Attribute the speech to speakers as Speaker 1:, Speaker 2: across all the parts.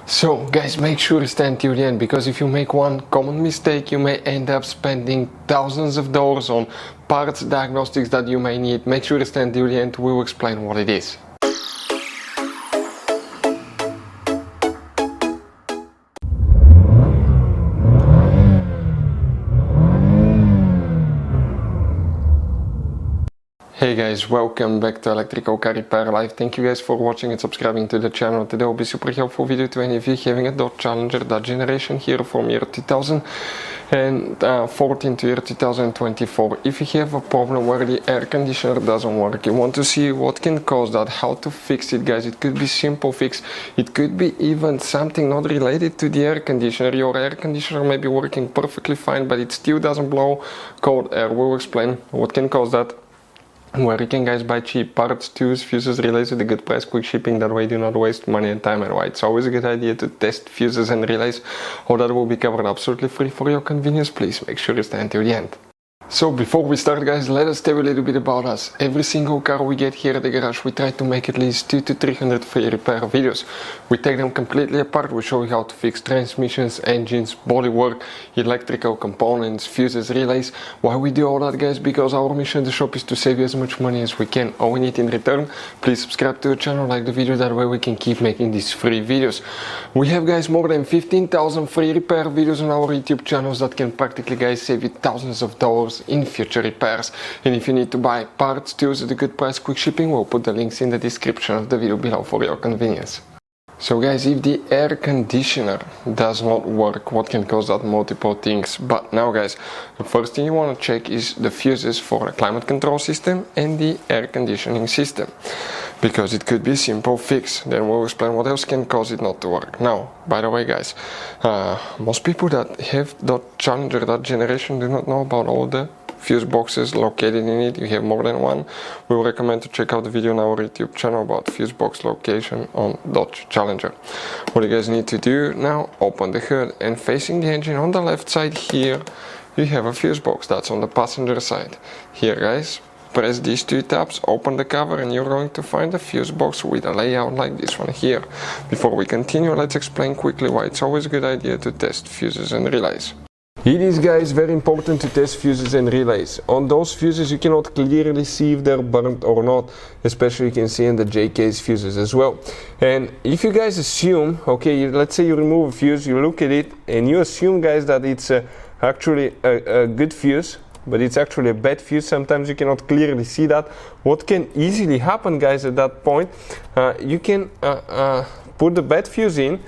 Speaker 1: So guys, make sure to stay until the end, because if you make one common mistake, you may end up spending thousands of dollars on parts diagnostics that you may need. Make sure to stay until the end, we will explain what it is. Hey guys, welcome back to Electrical Car Repair Live. Thank you guys for watching and subscribing to the channel. Today will be super helpful video to any of you having a Dodge Challenger, that generation here from year 2014 to year 2024. If you have a problem where the air conditioner doesn't work, you want to see what can cause that, how to fix it, guys. It could be simple fix, it could be even something not related to the air conditioner. Your air conditioner may be working perfectly fine, but it still doesn't blow cold air. We'll explain what can cause that, where you can guys buy cheap parts, tools, fuses, relays with a good price, quick shipping. That way you do not waste money and time, and why it's always a good idea to test fuses and relays. All that will be covered absolutely free for your convenience. Please make sure you stay until the end. So before we start, guys, let us tell you a little bit about us. Every single car we get here at the garage, we try to make at least 200 to 300 free repair videos. We take them completely apart. We show you how to fix transmissions, engines, bodywork, electrical components, fuses, relays. Why we do all that, guys? Because our mission at the shop is to save you as much money as we can. All we need in return, please subscribe to the channel, like the video, that way we can keep making these free videos. We have, guys, more than 15,000 free repair videos on our YouTube channels that can practically, guys, save you thousands of dollars in future repairs. And if you need to buy parts, tools at a good price, quick shipping, we'll put the links in the description of the video below for your convenience. So guys, if the air conditioner does not work, what can cause that? Multiple things. But now, guys, the first thing you want to check is the fuses for the climate control system and the air conditioning system, because it could be a simple fix. Then we'll explain what else can cause it not to work. Now, by the way, guys, most people that have that Challenger, that generation, do not know about all the fuse boxes located in it. You have more than one. We will recommend to check out the video on our YouTube channel about fuse box location on Dodge Challenger. What you guys need to do now, open the hood, and facing the engine on the left side here, you have a fuse box. That's on the passenger side. Here, guys, press these two tabs, open the cover, and you're going to find a fuse box with a layout like this one here. Before we continue, let's explain quickly why it's always a good idea to test fuses and relays. It is, guys, very important to test fuses and relays. On those fuses you cannot clearly see if they're burnt or not, especially you can see in the J-case fuses as well. And if you guys assume, okay, let's say you remove a fuse, you look at it and you assume, guys, that it's actually a good fuse, but it's actually a bad fuse. Sometimes you cannot clearly see that. What can easily happen, guys, at that point, you can put the bad fuse in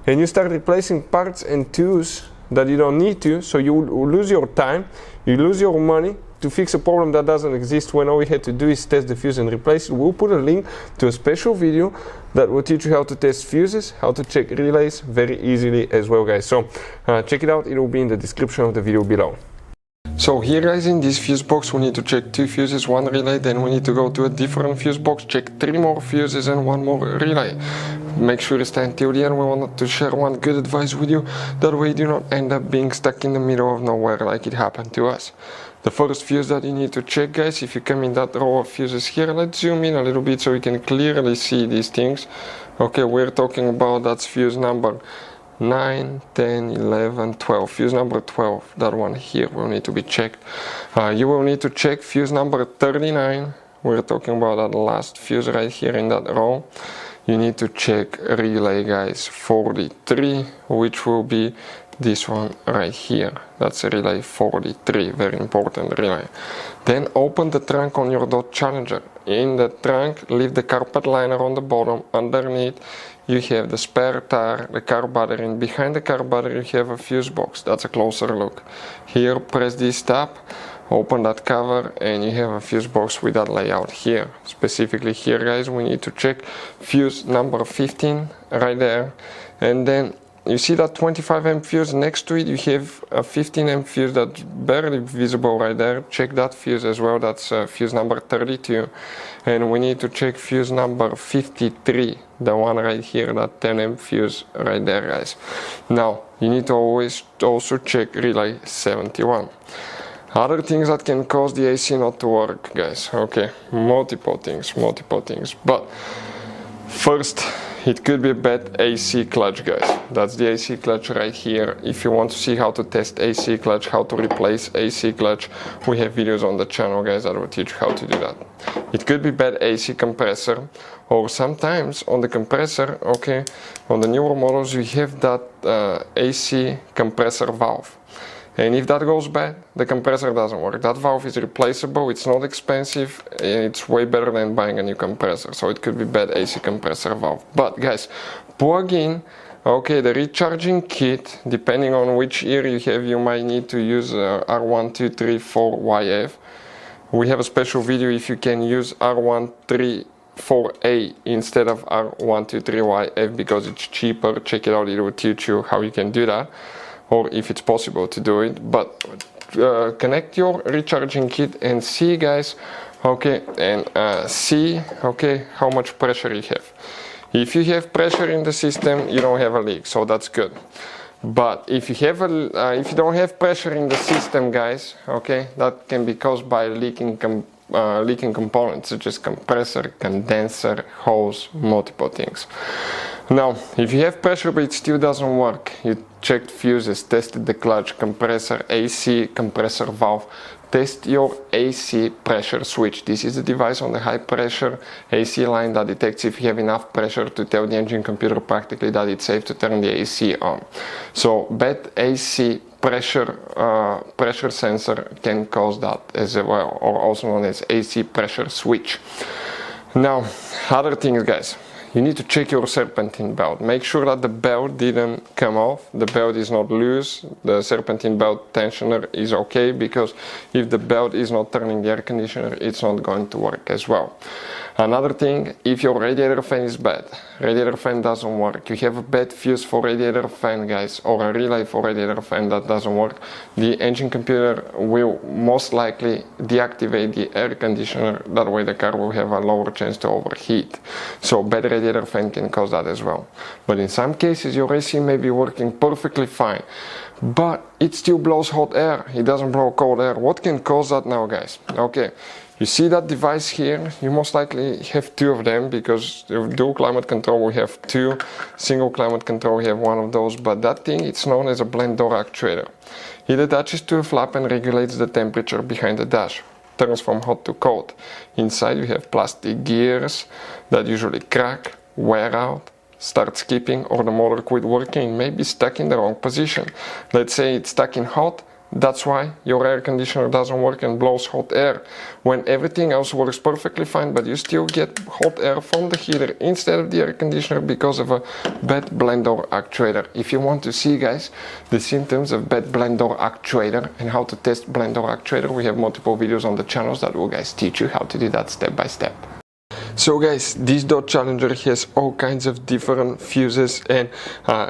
Speaker 1: and you start replacing parts and tools that you don't need to, so you lose your time, you lose your money to fix a problem that doesn't exist, when all we had to do is test the fuse and replace it. We'll put a link to a special video that will teach you how to test fuses, how to check relays very easily as well, guys. So check it out, it will be in the description of the video below. So here, guys, in this fuse box we need to check 2 fuses, 1 relay, then we need to go to a different fuse box, check 3 more fuses and 1 more relay. Make sure to stay until the end. We wanted to share one good advice with you, that way you do not end up being stuck in the middle of nowhere like it happened to us. The first fuse that you need to check, guys, if you come in that row of fuses here, let's zoom in a little bit so you can clearly see these things. Okay, we're talking about that's fuse number 9, 10, 11, 12. Fuse number 12, that one here will need to be checked. You will need to check fuse number 39. We're talking about that last fuse right here in that row. You need to check relay, guys, 43, which will be this one right here. That's relay 43, very important relay. Then open the trunk on your Dodge Challenger. In the trunk, leave the carpet liner on the bottom. Underneath you have the spare tire, the car battery, and behind the car battery you have a fuse box. That's a closer look. Here, press this tab, open that cover, and you have a fuse box with that layout here. Specifically here, guys, we need to check fuse number 15 right there, and then you see that 25 amp fuse next to it, you have a 15 amp fuse that's barely visible right there. Check that fuse as well, that's fuse number 32. And we need to check fuse number 53, the one right here, that 10 amp fuse right there, guys. Now, you need to always also check relay 71. Other things that can cause the AC not to work, guys. Okay, multiple things. But first, it could be a bad AC clutch, guys. That's the AC clutch right here. If you want to see how to test AC clutch, how to replace AC clutch, we have videos on the channel, guys, that will teach you how to do that. It could be bad AC compressor, or sometimes on the compressor, okay, on the newer models you have that AC compressor valve. And if that goes bad, the compressor doesn't work. That valve is replaceable, it's not expensive, it's way better than buying a new compressor. So it could be bad AC compressor valve. But guys, plug in, okay, the recharging kit, depending on which ear you have, you might need to use R1234YF. We have a special video if you can use R134A instead of R123YF because it's cheaper. Check it out, it will teach you how you can do that, or if it's possible to do it. But connect your recharging kit and see, guys, okay, and see, okay, how much pressure you have. If you have pressure in the system, you don't have a leak, so that's good. But if you have if you don't have pressure in the system, guys, okay, that can be caused by leaking components such as compressor, condenser, hose, multiple things. Now, if you have pressure but it still doesn't work, you checked fuses, tested the clutch, compressor, AC, compressor valve, test your AC pressure switch. This is the device on the high pressure AC line that detects if you have enough pressure to tell the engine computer practically that it's safe to turn the AC on. So bad AC pressure sensor can cause that as well, or also known as AC pressure switch. Now, other things, guys. You need to check your serpentine belt. Make sure that the belt didn't come off, the belt is not loose, the serpentine belt tensioner is okay, because if the belt is not turning the air conditioner, it's not going to work as well. Another thing, if your radiator fan is bad, radiator fan doesn't work, you have a bad fuse for radiator fan, guys, or a relay for radiator fan that doesn't work, the engine computer will most likely deactivate the air conditioner. That way the car will have a lower chance to overheat. So bad radiator fan can cause that as well. But in some cases your AC may be working perfectly fine, but it still blows hot air, it doesn't blow cold air. What can cause that now, guys? Okay, you see that device here? You most likely have two of them, because dual climate control we have two, single climate control we have one of those, but that thing, it's known as a blend door actuator. It attaches to a flap and regulates the temperature behind the dash. Turns from hot to cold. Inside you have plastic gears that usually crack, wear out, start skipping, or the motor quit working, it may be stuck in the wrong position. Let's say it's stuck in hot, that's why your air conditioner doesn't work and blows hot air, when everything else works perfectly fine, but you still get hot air from the heater instead of the air conditioner because of a bad blend door actuator. If you want to see, guys, the symptoms of bad blend door actuator and how to test blend door actuator, we have multiple videos on the channels that will, guys, teach you how to do that step by step. So, guys, this Dodge Challenger has all kinds of different fuses and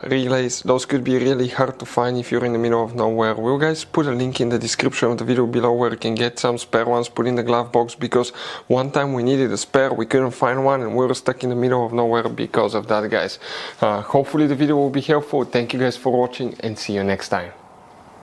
Speaker 1: relays. Those could be really hard to find if you're in the middle of nowhere. We'll, guys, put a link in the description of the video below where you can get some spare ones, put in the glove box, because one time we needed a spare, we couldn't find one, and we were stuck in the middle of nowhere because of that, guys. Hopefully the video will be helpful. Thank you guys for watching, and see you next time.